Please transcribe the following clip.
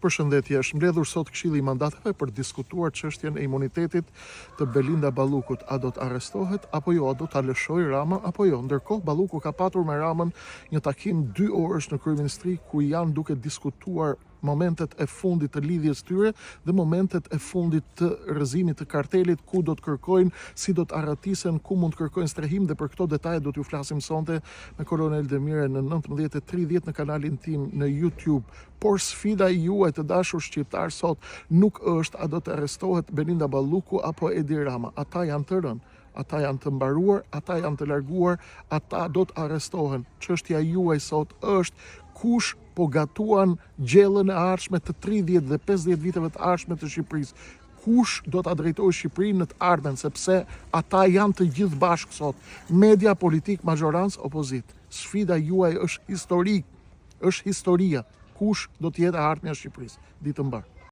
Përshëndetje, është mbledhur sot Këshilli i Mandateve për diskutuar çështjen e imunitetit të Belinda Ballukut. A do të arrestohet apo jo? A do ta lëshojë Rama apo jo? Ndërkohë Balluku ka patur me Ramën një takim 2 orësh në kryeministri ku janë duke diskutuar momentet e fundit të lidhjes tyre dhe momentet e fundit të rrëzimit të kartelit, ku do të kërkojnë, si do të arratisen, ku mund të kërkojnë strehim, dhe për këto detaje do t'ju flasim sonte me Kolonel Demire në 19:30 në kanalin tim në YouTube. Por sfida juaj të dashur shqiptar sot nuk është a do të arrestohet Belinda Balluku apo Edi Rama. Ata janë të rënë, ata janë të mbaruar, ata janë të larguar, ata do të arrestohen. Çështja juaj sot është kush po gatuan gjellën e ardhshme të 30 dhe 50 viteve të ardhshme të Shqipërisë. Kush do ta drejtojë Shqipërinë në të ardhmen, sepse ata janë të gjithë bashkë sot. Media, politik, mazhorancë, opozitë. Sfida juaj është historike, është historia. Kush do të jetë e ardhmja e Shqipërisë? Ditë mbar.